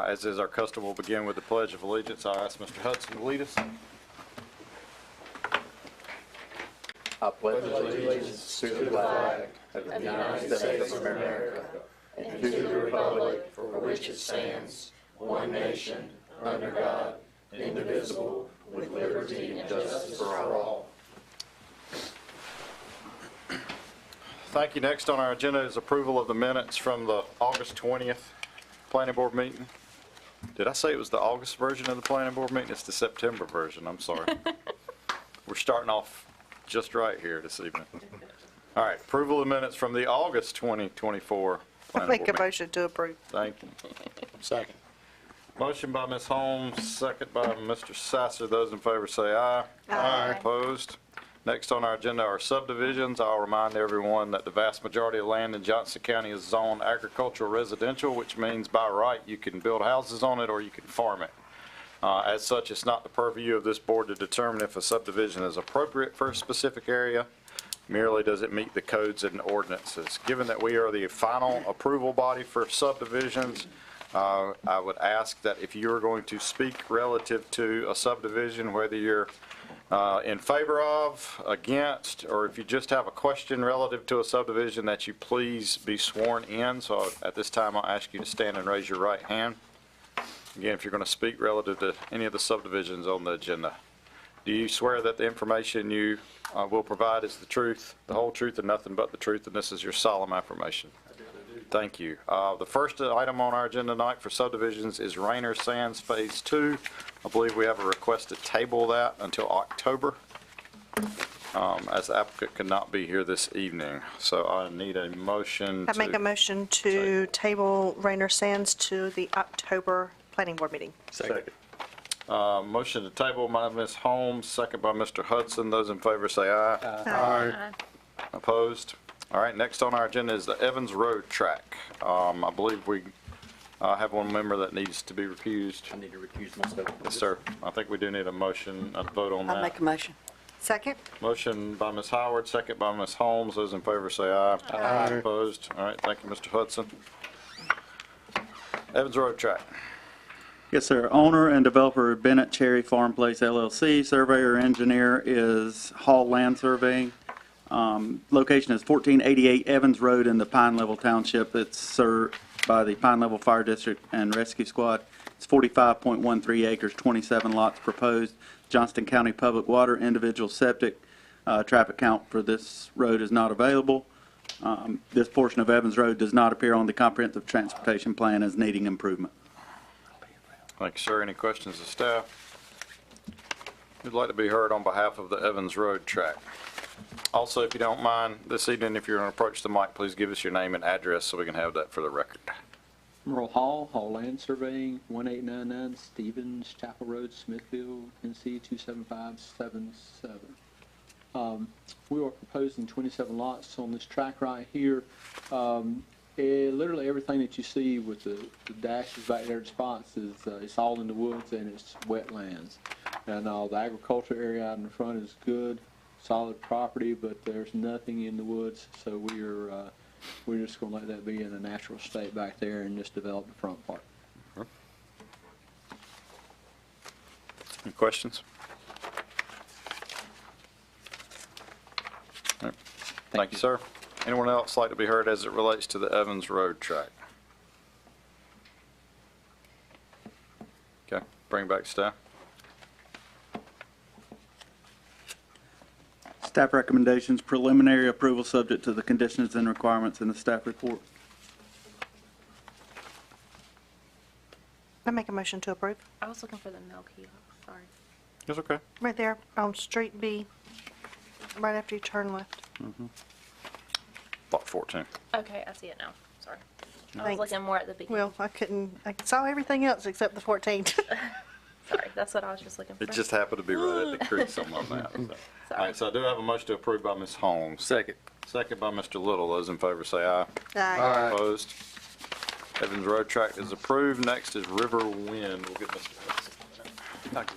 As is our custom, we'll begin with the Pledge of Allegiance. I'll ask Mr. Hudson to lead us. I pledge allegiance to the flag of the United States of America and to the republic for which it stands, one nation, under God, indivisible, with liberty and justice for all. Thank you. Next on our agenda is approval of the minutes from the August 20th Planning Board meeting. Did I say it was the August version of the Planning Board meeting? It's the September version. I'm sorry. We're starting off just right here this evening. All right. Approval of minutes from the August 2024 Planning Make Board a meeting. motion to approve. Thank you. Second. Motion by Ms. Holmes, second by Mr. Sasser. Those in favor say aye. Aye. Opposed? Next on our agenda are subdivisions. I'll remind everyone that the vast majority of land in Johnston County is zoned agricultural residential, which means by right you can build houses on it or you can farm it. As such, it's not the purview of this board to determine if a subdivision is appropriate for a specific area. Merely does it meet the codes and ordinances. Given that we are the final approval body for subdivisions, I would ask that if you're going to speak relative to a subdivision, whether you're in favor of, against, or if you just have a question relative to a subdivision, that you please be sworn in. So at this time, I'll ask you to stand and raise your right hand. Again, if you're going to speak relative to any of the subdivisions on the agenda. Do you swear that the information you will provide is the truth, the whole truth, and nothing but the truth, and this is your solemn affirmation? Thank you. The first item on our agenda tonight for subdivisions is Rainer Sands Phase 2. I believe we have a request to table that until October, as the applicant could not be here this evening. So I need a motion I make a motion to table Rainer Sands to the October Planning Board meeting. Second. Motion to table by Ms. Holmes, second by Mr. Hudson. Those in favor say aye. Aye. Opposed? All right, next on our agenda is the Evans Road track. I believe we have one member that needs to be recused. I need to recuse myself. Yes, sir. I think we do need a motion, a vote on that. I'll make a motion. Second? Motion by Ms. Howard, second by Ms. Holmes. Those in favor say aye. Aye. Opposed? All right, thank you, Mr. Hudson. Evans Road track. Yes, sir. Owner and developer Bennett Cherry Farm Place LLC. Surveyor engineer is Hall Land Surveying. Location is 1488 Evans Road in the Pine Level Township. It's served by the Pine Level Fire District and Rescue Squad. It's 45.13 acres, 27 lots proposed. Johnston County Public Water, individual septic. Traffic count for this road is not available. This portion of Evans Road does not appear on the comprehensive transportation plan as needing improvement. Thank you, sir. Any questions of staff? Who'd like to be heard on behalf of the Evans Road track? Also, if you don't mind, this evening, if you're going to approach the mic, please give us your name and address so we can have that for the record. Merle Hall, Hall Land Surveying, 1899 Stevens Chapel Road, Smithfield, NC 27577. We are proposing 27 lots on this track right here. Literally everything that you see with the dashes back there at spots is it's all in the woods and it's wetlands. And the agriculture area out in the front is good, solid property, but there's nothing in the woods. So we're just going to let that be in a natural state back there and just develop the front part. Any questions? All right. Thank you, sir. Anyone else like to be heard as it relates to the Evans Road track? Okay, bring back staff. Staff recommendations, preliminary approval subject to the conditions and requirements in the staff report. I make a motion to approve. I was looking for the milk kiosk, sorry. It's okay. Right there on Street B, right after you turn left. Lot 14. Okay, I see it now, sorry. I was Thanks. looking more at the beginning. Well, I saw everything else except the 14. Sorry, that's what I was just looking for. It just happened to be right at the creek somewhere on that. So. All right, so I do have a motion to approve by Ms. Holmes. Second. Second by Mr. Little. Those in favor say aye. Aye. Opposed? Evans Road tract is approved. Next is River Wind. We'll get Mr. Hudson. Thank you.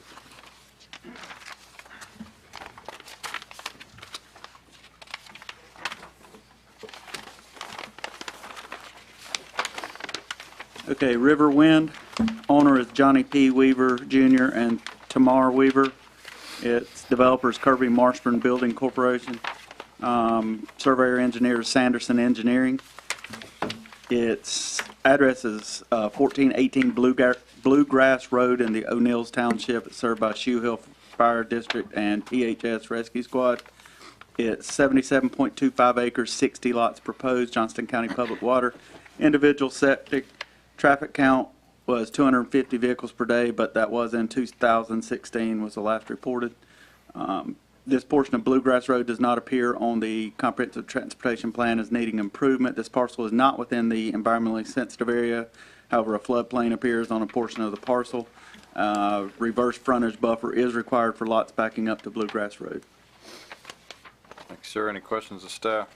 Okay, River Wind. owner is Johnny P. Weaver Jr. and Tamar Weaver. Its developer is Kirby Marshburn Building Corporation. Surveyor engineer is Sanderson Engineering. Its address is 1418 Bluegrass Road in the O'Neills Township. It's served by Shoe Hill Fire District and PHS Rescue Squad. It's 77.25 acres, 60 lots proposed, Johnston County Public Water. Individual septic traffic count was 250 vehicles per day, but that was in 2016 was the last reported. This portion of Bluegrass Road does not appear on the comprehensive transportation plan as needing improvement. This parcel is not within the environmentally sensitive area. However, a floodplain appears on a portion of the parcel. Reverse frontage buffer is required for lots backing up to Bluegrass Road. Thank you, sir. Any questions of staff?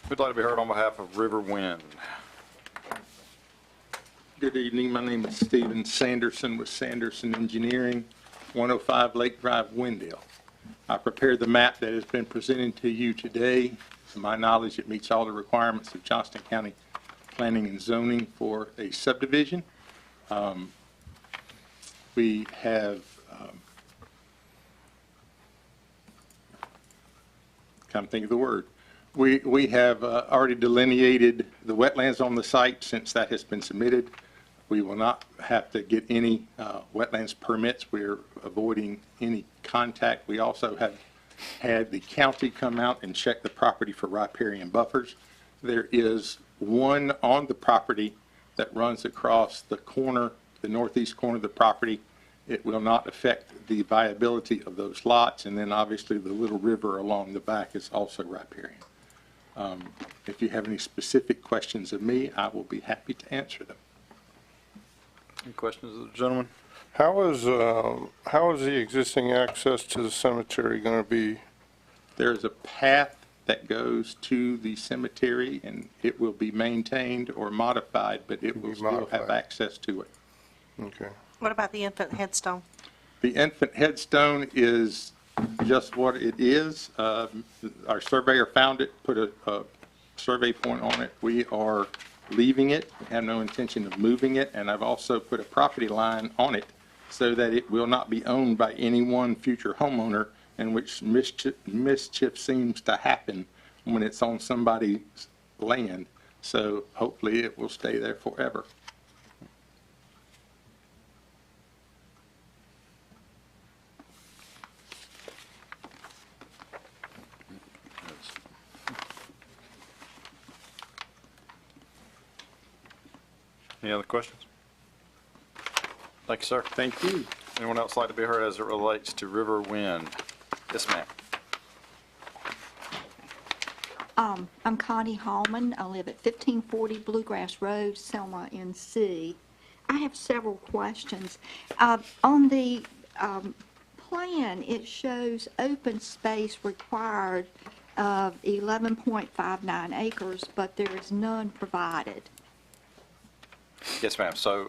Who'd like to be heard on behalf of River Wind? Good evening. My name is Stephen Sanderson with Sanderson Engineering, 105 Lake Drive, Wendell. I prepared the map that has been presented to you today. To my knowledge, it meets all the requirements of Johnston County Planning and Zoning for a subdivision. We have can't think of the word. We have already delineated the wetlands on the site since that has been submitted. We will not have to get any wetlands permits. We're avoiding any contact. We also have had the county come out and check the property for riparian buffers. There is one on the property that runs across the corner, the northeast corner of the property. It will not affect the viability of those lots. And then obviously the little river along the back is also riparian. If you have any specific questions of me, I will be happy to answer them. Any questions of the gentleman? How is the existing access to the cemetery going to be? There's a path that goes to the cemetery, and it will be maintained or modified, but it will still have access to it. Okay. What about the infant headstone? The infant headstone is just what it is. Our surveyor found it, put a survey point on it. We are leaving it, have no intention of moving it, and I've also put a property line on it so that it will not be owned by any one future homeowner, in which mischief seems to happen when it's on somebody's land. So hopefully it will stay there forever. Any other questions? Thank you, sir. Thank you. Anyone else like to be heard as it relates to River Wind? Yes, ma'am. I'm Connie Hallman. I live at 1540 Bluegrass Road, Selma, NC. I have several questions. On the plan, it shows open space required of 11.59 acres, but there is none provided. Yes, ma'am. So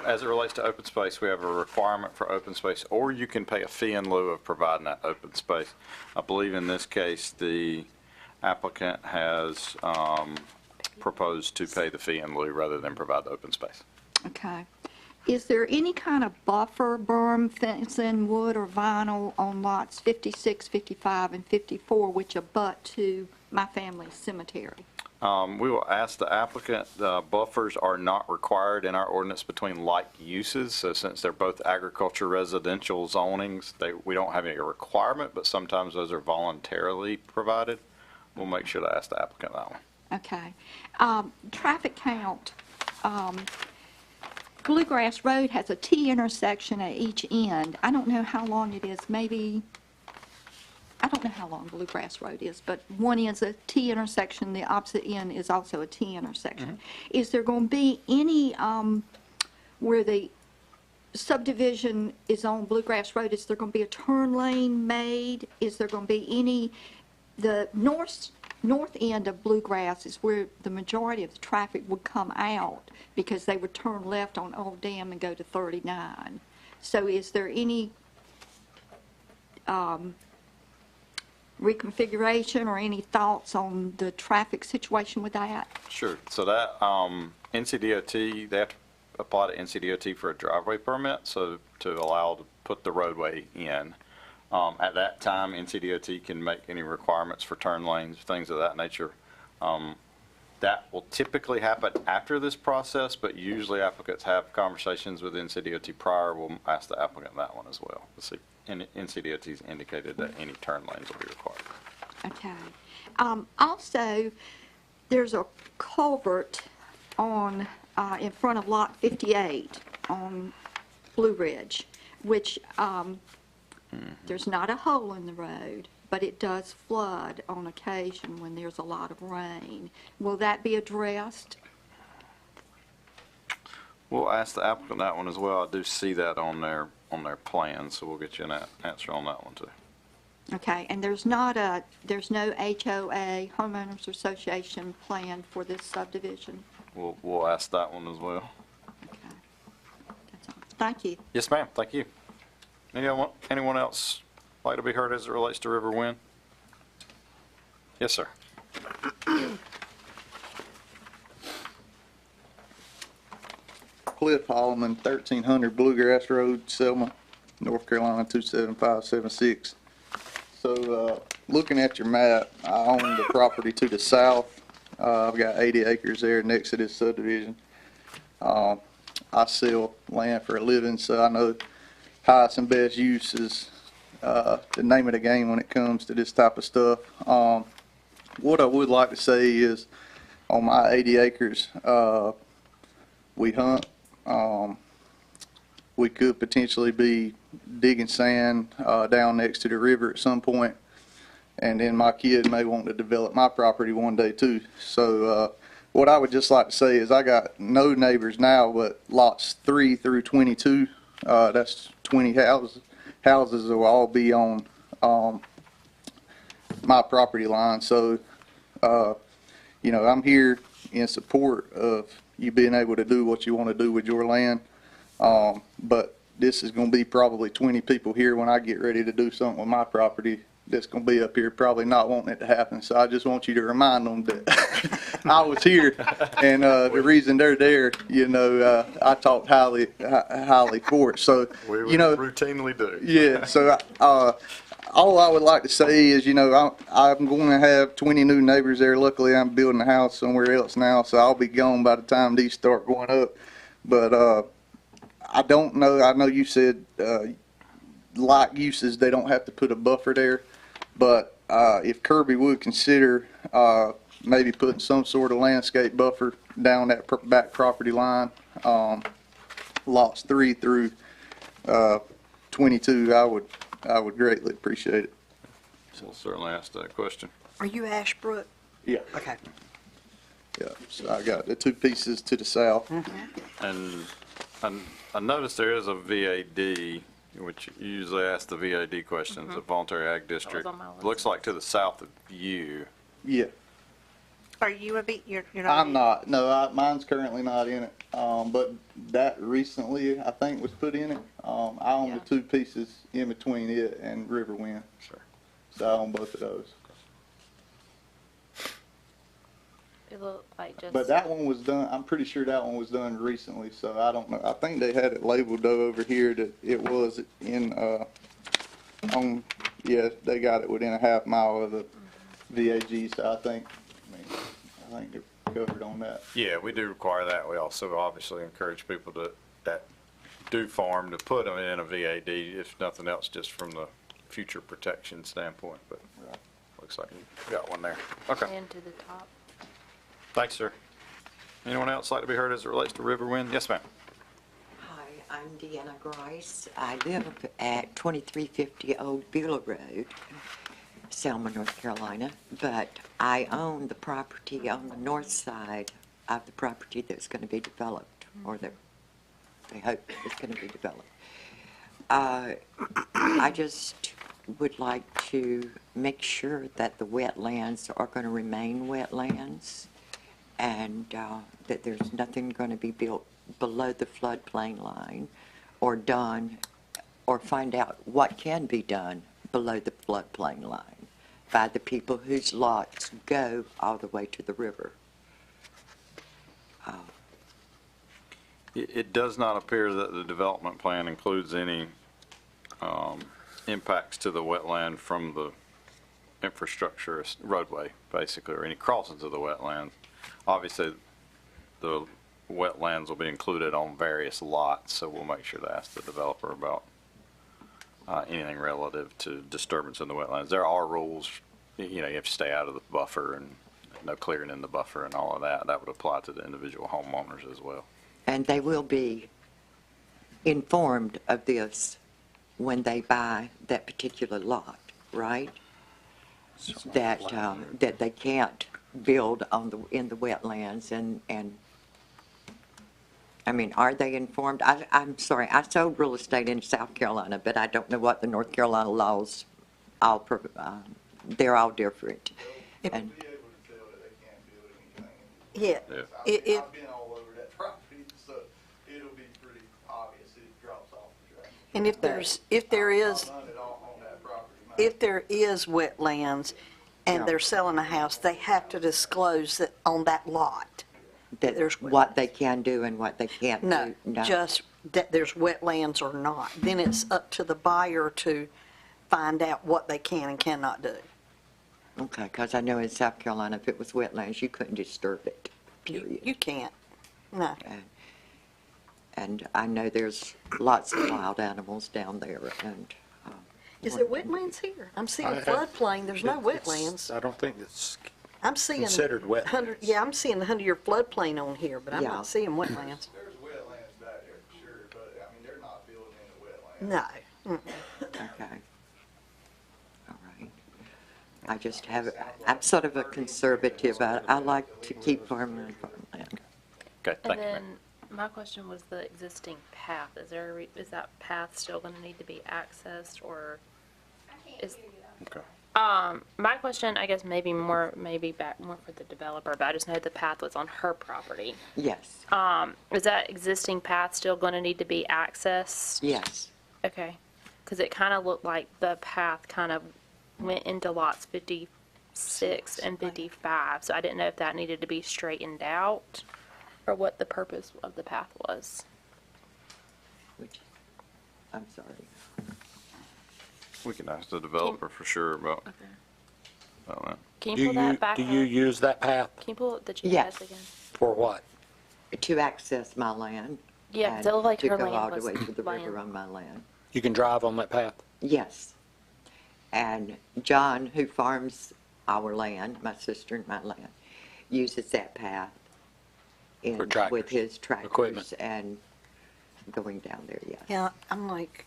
as it relates to open space, we have a requirement for open space, or you can pay a fee in lieu of providing that open space. I believe in this case, the applicant has proposed to pay the fee in lieu rather than provide the open space. Okay. Is there any kind of buffer, berm, fencing, wood, or vinyl on lots 56, 55, and 54, which abut to my family's cemetery? We will ask the applicant. The buffers are not required in our ordinance between like uses. So since they're both agriculture residential zonings, we don't have any requirement, but sometimes those are voluntarily provided. We'll make sure to ask the applicant that one. Okay. Traffic count. Bluegrass Road has a T intersection at each end. I don't know how long it is, maybe, I don't know how long Bluegrass Road is, but one is a T intersection, the opposite end is also a T intersection. Is there going to be any, where the subdivision is on Bluegrass Road, is there going to be a turn lane made? Is there going to be any, the north end of Bluegrass is where the majority of the traffic would come out because they would turn left on Old Dam and go to 39. So is there any reconfiguration or any thoughts on the traffic situation with that? Sure. So that NCDOT, they have to apply to NCDOT for a driveway permit, so to allow to put the roadway in. At that time, NCDOT can make any requirements for turn lanes, things of that nature. That will typically happen after this process, but usually applicants have conversations with NCDOT prior. We'll ask the applicant that one as well. Let's see, NCDOT's indicated that any turn lanes will be required. Okay. Also, there's a culvert on, in front of Lot 58 on Blue Ridge, which, there's not a hole in the road, but it does flood on occasion when there's a lot of rain. Will that be addressed? We'll ask the applicant that one as well. I do see that on their plan, so we'll get you an answer on that one too. Okay, and there's no HOA, homeowners association plan for this subdivision? We'll ask that one as well. Okay. That's all. Thank you. Yes, ma'am. Thank you. Anyone else like to be heard as it relates to Riverwind? Yes, sir. Cliff Holloman, 1300 Bluegrass Road, Selma, North Carolina, 27576. So, looking at your map, I own the property to the south. I've got 80 acres there next to this subdivision. I sell land for a living, so I know highest and best use is the name of the game when it comes to this type of stuff. What I would like to say is, on my 80 acres, we hunt. We could potentially be digging sand down next to the river at some point, and then my kid may want to develop my property one day too. So what I would just like to say is I got no neighbors now, but lots 3 through 22, that's 20 houses will all be on my property line. So you know, I'm here in support of you being able to do what you want to do with your land. But this is going to be probably 20 people here when I get ready to do something with my property that's going to be up here probably not wanting it to happen. So I just want you to remind them that I was here, and the reason they're there, you know, I talked highly for it. So, We you know, routinely do. yeah, so all I would like to say is, you know, I'm going to have 20 new neighbors there. Luckily, I'm building a house somewhere else now, so I'll be gone by the time these start going up. But I don't know. I know you said like uses, they don't have to put a buffer there. But if Kirby would consider maybe putting some sort of landscape buffer down that back property line, lots 3 through 22, I would greatly appreciate it. We'll certainly ask that question. Are you Ashbrook? Yeah. Okay. Yeah, so I got the 2 pieces to the south. And I noticed there is a VAD, which you usually ask the VAD questions, a voluntary ag district. on my list. Looks like to the south of you. Yeah, Are you you're not? I'm not. No, mine's currently not in it. But that recently, I think, was put in it. I own the 2 pieces in between it and Riverwind. Sure. So I own both of those. It looked like just. But that one was done, I'm pretty sure that one was done recently, so I don't know. I think they had it labeled though over here that it was in, on, yeah, they got it within a half mile of the VAG, so I think they're covered on that. Yeah, we do require that. We also obviously encourage people that do farm to put them in a VAD, if nothing else, just from the future protection standpoint. But looks like you got one there. Okay. And to the top. Thanks, sir. Anyone else like to be heard as it relates to Riverwind? Yes, ma'am. Hi, I'm Deanna Grice. I live at 2350 Old Beulah Road, Selma, North Carolina, but I own the property on the north side of the property that's going to be developed, or that they hope is going to be developed. I just would like to make sure that the wetlands are going to remain wetlands, and that there's nothing going to be built below the floodplain line or done, or find out what can be done below the floodplain line by the people whose lots go all the way to the river. It does not appear that the development plan includes any impacts to the wetland from the infrastructure roadway, basically, or any crossings of the wetlands. Obviously, the wetlands will be included on various lots, so we'll make sure to ask the developer about anything relative to disturbance in the wetlands. There are rules, you have to stay out of the buffer and no clearing in the buffer and all of that. That would apply to the individual homeowners as well. And they will be informed of this when they buy that particular lot, right? That, that they can't build in the wetlands and, I mean, are they informed? I'm sorry, I sold real estate in South Carolina, but I don't know what the North Carolina laws, they're all different. And Yeah. Yeah. I've been all over that property, so it'll be pretty obvious it drops off the track. And if there is, I've done it all on that property. if there is wetlands and they're selling a house, they have to disclose that on that lot. that there's what they can do and what they can't No, do. just that there's wetlands or not. Then it's up to the buyer to find out what they can and cannot do. Okay, because I know in South Carolina, if it was wetlands, you couldn't disturb it, period. You can't. No. And I know there's lots of wild animals down there, and. Is there wetlands here? I'm seeing floodplain, there's no wetlands. I don't think it's I'm seeing. considered wetlands. Yeah, I'm seeing the 100-year floodplain on here, but I'm Yeah. not seeing wetlands. There's wetlands back there for sure, but I mean, they're not building in the wetlands. No. Mm-mm. Okay. All right. I just have, I'm sort of a conservative. I like to keep farmland. Okay, And thank you, then ma'am. my question was the existing path. Is that path still going to need to be accessed, or is? Okay. My question, I guess, more for the developer, but I just know the path was on her property. Yes, Is that existing path still going to need to be accessed? yes. Okay, because it kind of looked like the path kind of went into lots 56 and 55, so I didn't know if that needed to be straightened out or what the purpose of the path was. I'm sorry. We can ask the developer for sure about that. Can Do you pull that back do you up? use that path Can you pull up the GPS Yes. again? for what? To access my land. Yeah, 'cause and it looked like to her go land all the was way to the land. river on my land. You can drive on that path? Yes. And John, who farms our land, my sister and my land, uses that path For tractors, with his tractors equipment. and going down there, yes. Yeah, I'm like,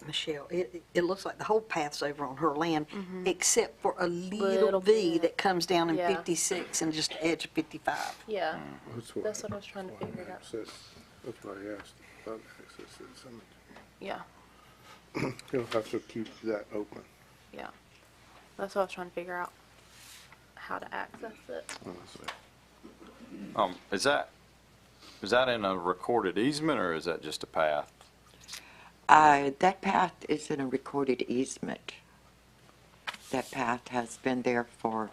Michelle, it looks like the whole path's over on her land, except for a little Little V bit. that comes down in Yeah. 56 and just the edge of 55. Yeah, That's that's what I was trying to figure out. That's what I asked about access to the cemetery. Yeah, You'll have to keep that open. yeah. That's what I was trying to figure out, how to access it. Is that in a recorded easement or is that just a path? That path is in a recorded easement. That path has been there for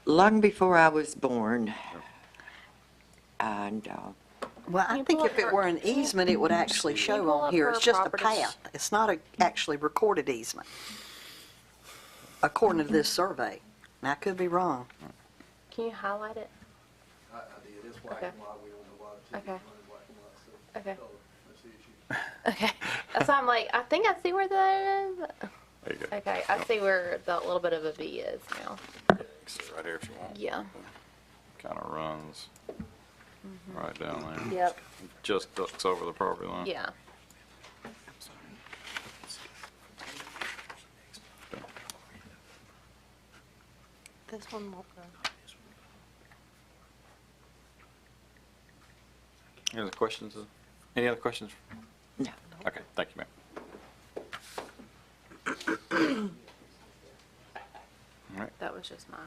long before I was born. And Well, I you think pull if up it her- were an easement, it would actually you show pull on up here. her It's just a properties? path. It's not a actually recorded easement, according to this survey. Now, I could be wrong. Can you highlight it? I did, it's white Okay. and white, we don't know why. Okay. Black and white, so Okay. color, that's the issue. Okay, that's why I'm like, I think I see where that is. There you go. Okay, I see where the little bit of a V is now. Sit right here if you want. Yeah. Kind of runs right down there. Yep. Just ducks over the property line. Yeah. This one won't go. Any other questions? Any other questions? no. Okay, thank you, ma'am. That was just my.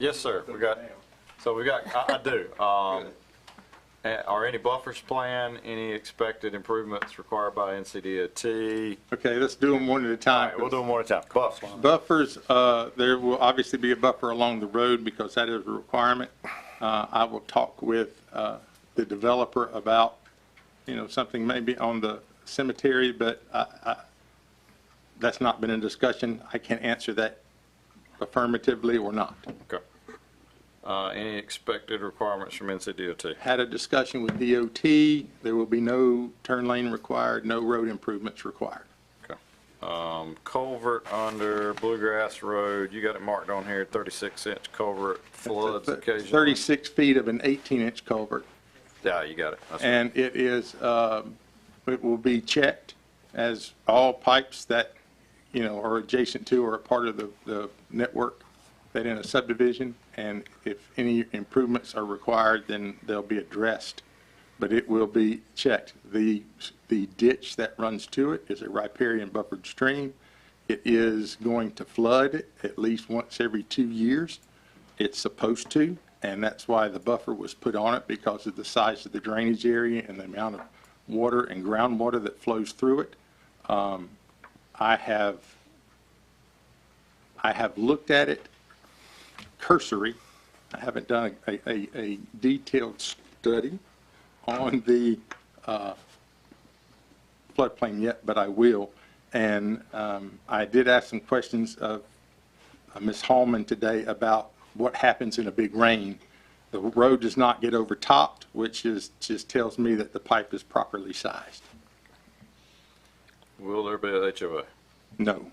Yes, sir. I do. Are any buffers planned? Any expected improvements required by NCDOT? Okay, let's do them one at a All time. right, we'll do them one at a time. Buffers. Buffers, there will obviously be a buffer along the road because that is a requirement. I will talk with the developer about, something maybe on the cemetery, but that's not been in discussion. I can't answer that affirmatively or not. Okay. Any expected requirements from NCDOT? Had a discussion with DOT. There will be no turn lane required, no road improvements required. Okay. Culvert under Bluegrass Road, you got it marked on here, 36-inch culvert, floods occasionally. 36 feet of an 18-inch culvert. Yeah, you got it. That's right. And it is, it will be checked as all pipes that, are adjacent to or a part of the network that in a subdivision. And if any improvements are required, then they'll be addressed. But it will be checked. The ditch that runs to it is a riparian buffered stream. It is going to flood at least once every 2 years. It's supposed to, and that's why the buffer was put on it, because of the size of the drainage area and the amount of water and groundwater that flows through it. I have looked at it cursory. I haven't done a detailed study on the floodplain yet, but I will. And I did ask some questions of Ms. Hallman today about what happens in a big rain. The road does not get overtopped, which just tells me that the pipe is properly sized. Will there be a HOA? No.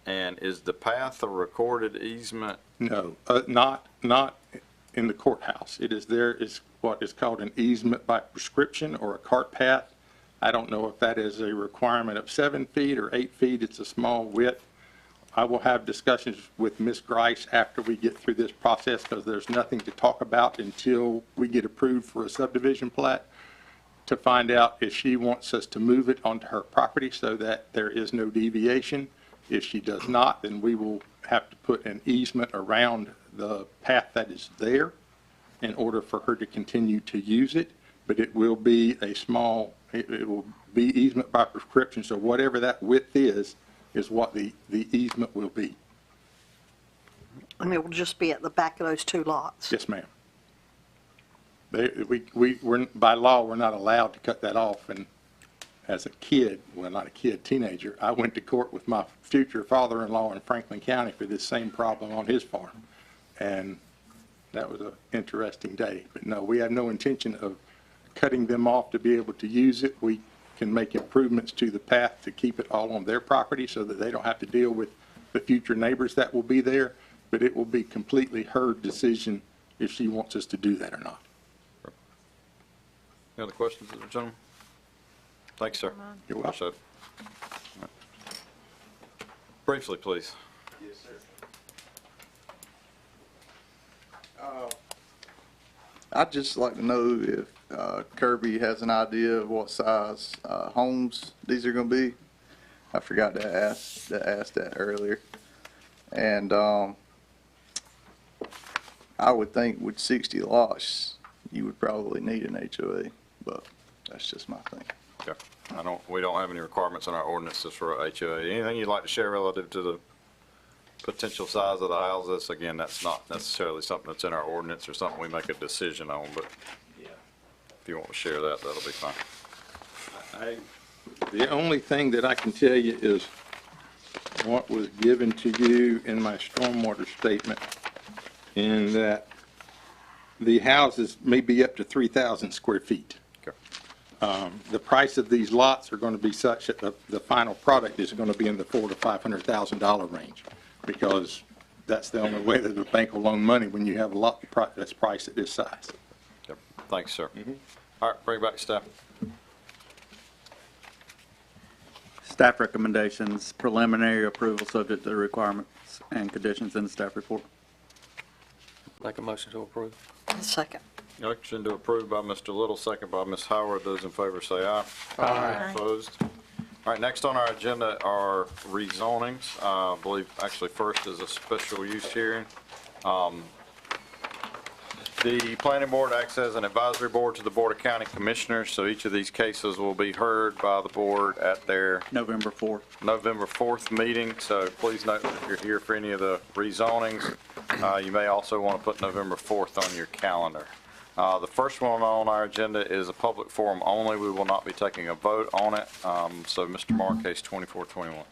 And is the path a recorded easement? No, not in the courthouse. It is there is what is called an easement by prescription or a cart path. I don't know if that is a requirement of 7 feet or 8 feet. It's a small width. I will have discussions with Ms. Grice after we get through this process, because there's nothing to talk about until we get approved for a subdivision plat, to find out if she wants us to move it onto her property so that there is no deviation. If she does not, then we will have to put an easement around the path that is there in order for her to continue to use it. But it will be a small, it will be easement by prescription. So whatever that width is what the easement will be. And it will just be at the back of those two lots? Yes, ma'am. We're, by law, we're not allowed to cut that off. And as a kid, well, not a kid, teenager, I went to court with my future father-in-law in Franklin County for this same problem on his farm. And that was an interesting day. But no, we have no intention of cutting them off to be able to use it. We can make improvements to the path to keep it all on their property so that they don't have to deal with the future neighbors that will be there. But it will be completely her decision if she wants us to do that or not. Any other questions, gentlemen? Thanks, sir. You're welcome. Appreciate it. Briefly, please. Yes, sir. I'd just like to know if Kirby has an idea of what size homes these are going to be. I forgot to ask that earlier. And I would think with 60 lots, you would probably need an HOA, but that's just my thing. Okay. We don't have any requirements in our ordinances for a HOA. Anything you'd like to share relative to the potential size of the houses? Again, that's not necessarily something that's in our ordinance or something we make a decision on, but if you want to share that, that'll be fine. The only thing that I can tell you is what was given to you in my stormwater statement, in that the houses may be up to 3,000 square feet. Okay. The price of these lots are going to be such that the final product is going to be in the $400,000 to $500,000 range, because that's the only way that the bank will loan money when you have a lot that's priced at this size. Yep. Thanks, sir. All right, bring it back to staff. Staff recommendations, preliminary approval subject to the requirements and conditions in the staff report. Make a motion to approve. Second. Motion to approve by Mr. Little, second by Ms. Howard. Those in favor say aye. Aye. Opposed? All right, next on our agenda are rezonings. I believe actually first is a special use hearing. The planning board acts as an advisory board to the Board of County Commissioners, so each of these cases will be heard by the board at their November 4th. November 4th meeting. So please note that if you're here for any of the rezonings, You may also want to put November 4th on your calendar. The first one on our agenda is a public forum only. We will not be taking a vote on it. So, Mr. Mark, case 2421.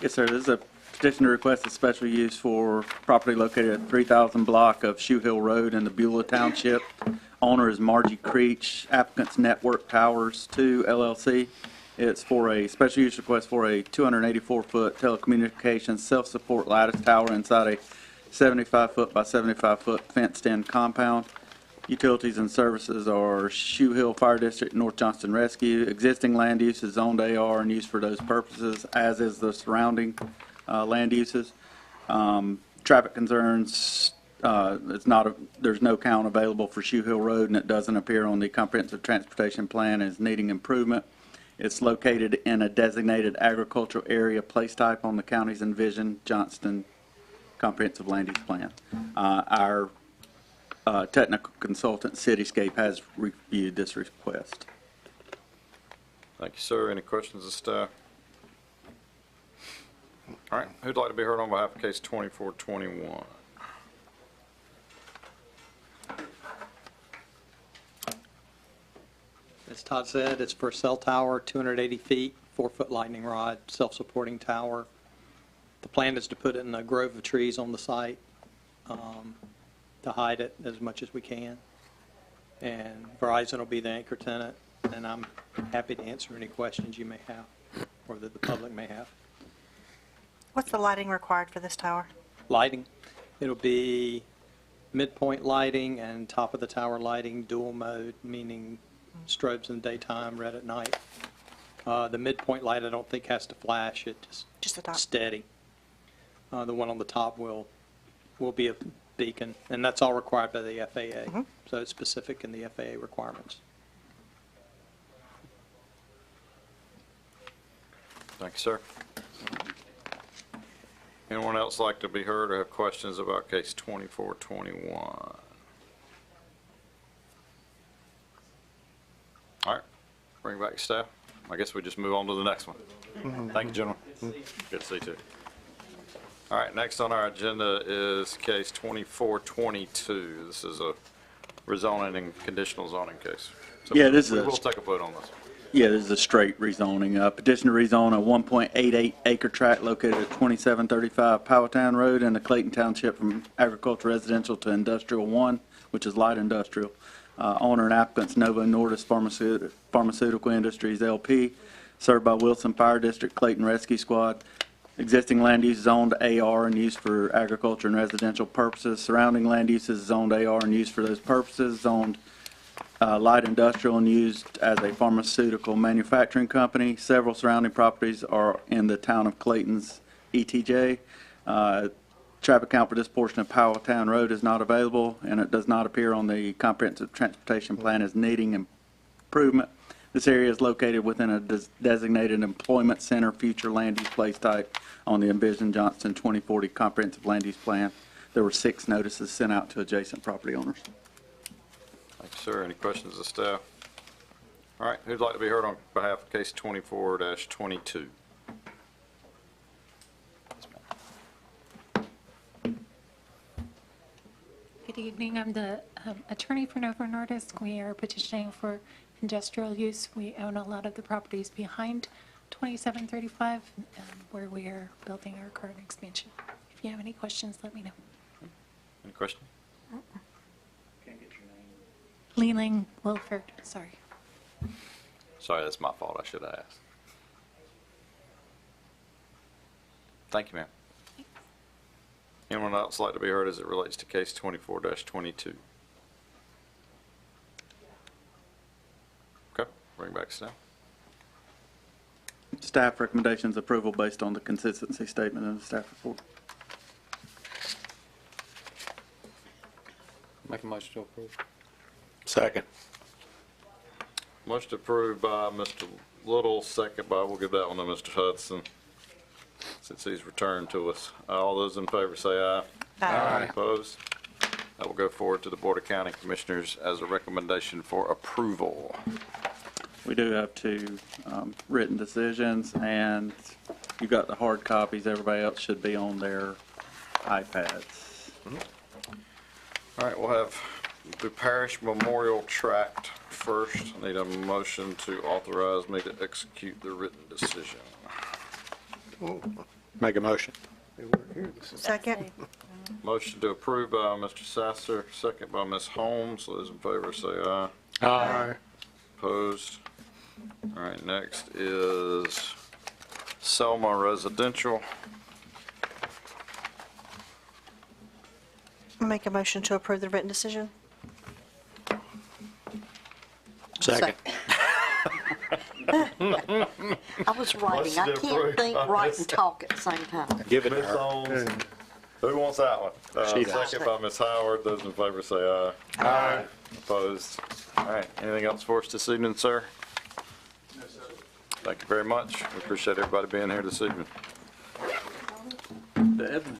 Yes, sir. This is a petition to request a special use for property located at 3000 block of Shoe Hill Road in the Beulah Township. Owner is Margie Creech, applicant's Network Towers 2 LLC. It's for a special use request for a 284-foot telecommunications self-support lattice tower inside a 75-foot by 75-foot fenced-in compound. Utilities and services are Shoe Hill Fire District, North Johnston Rescue. Existing land use is zoned AR and used for those purposes, as is the surrounding land uses. Traffic concerns, there's no count available for Shoe Hill Road, and it doesn't appear on the comprehensive transportation plan as needing improvement. It's located in a designated agricultural area place type on the county's envisioned Johnston comprehensive land use plan. Our technical consultant, Cityscape, has reviewed this request. Thank you, sir. Any questions of staff? All right, who'd like to be heard on behalf of case 2421? As Todd said, it's for a cell tower, 280 feet, 4-foot lightning rod, self-supporting tower. The plan is to put it in a grove of trees on the site to hide it as much as we can. And Verizon will be the anchor tenant, and I'm happy to answer any questions you may have or that the public may have. What's the lighting required for this tower? Lighting, it'll be midpoint lighting and top of the tower lighting, dual mode, meaning strobes in the daytime, red at night. The midpoint light I don't think has to flash, it Just the top. steady. The one on the top will be a beacon, and that's all required by the FAA. So it's specific in the FAA requirements. Thank you, sir. Anyone else like to be heard or have questions about case 2421? All right, bring back staff. I guess we just move on to the next one. Thank you, gentlemen. Good to see you too. All right, next on our agenda is case 2422. This is a rezoning and conditional zoning case. So Yeah, this is we a- will take a vote on this. Yeah, this is a straight rezoning. Petition to rezone a 1.88 acre tract located at 2735 Powhatan Road in the Clayton Township from agricultural residential to industrial 1, which is light industrial. Owner and applicants Novo Nordisk Pharmaceutical Industries LP, served by Wilson Fire District, Clayton Rescue Squad. Existing land use zoned AR and used for agriculture and residential purposes. Surrounding land uses zoned AR and used for those purposes. Zoned light industrial and used as a pharmaceutical manufacturing company. Several surrounding properties are in the town of Clayton's ETJ. Traffic count for this portion of Powhatan Road is not available, and it does not appear on the comprehensive transportation plan as needing improvement. This area is located within a designated employment center future land use place type on the envisioned Johnston 2040 comprehensive land use plan. There were 6 notices sent out to adjacent property owners. Thank you, sir. Any questions of staff? All right, who'd like to be heard on behalf of case 24-22? Good evening. I'm the attorney for Novo Nordisk. We are petitioning for industrial use. We own a lot of the properties behind 2735 where we are building our current expansion. If you have any questions, let me know. Any questions? Leland Wilford, sorry. Sorry, that's my fault. I should have asked. Thank you, ma'am. Anyone else like to be heard as it relates to case 24-22? Okay, bring back staff. Staff recommendations approval based on the consistency statement in the staff report. Make a motion to approve. Second. Motion approved by Mr. Little, second by, we'll give that one to Mr. Hudson, since he's returned to us. All those in favor say aye. Aye. Opposed? That will go forward to the Board of County Commissioners as a recommendation for approval. We do have 2 written decisions, and you got the hard copies. Everybody else should be on their iPads. All right, we'll have the parish memorial tract first. Need a motion to authorize me to execute the written decision. Make a motion. Second? Motion to approve by Mr. Sasser, second by Ms. Holmes. Those in favor say aye. Aye. Opposed? All right, next is Selma Residential. Make a motion to approve the written decision? Second. I was writing. I can't think, write, and talk at the same time. Give it to Ms. her. Holmes. Who wants that one? She does. Second by Ms. Howard. Those in favor say aye. Aye. Opposed? All right, anything else for us this evening, sir? Thank you very much. We appreciate everybody being here this evening.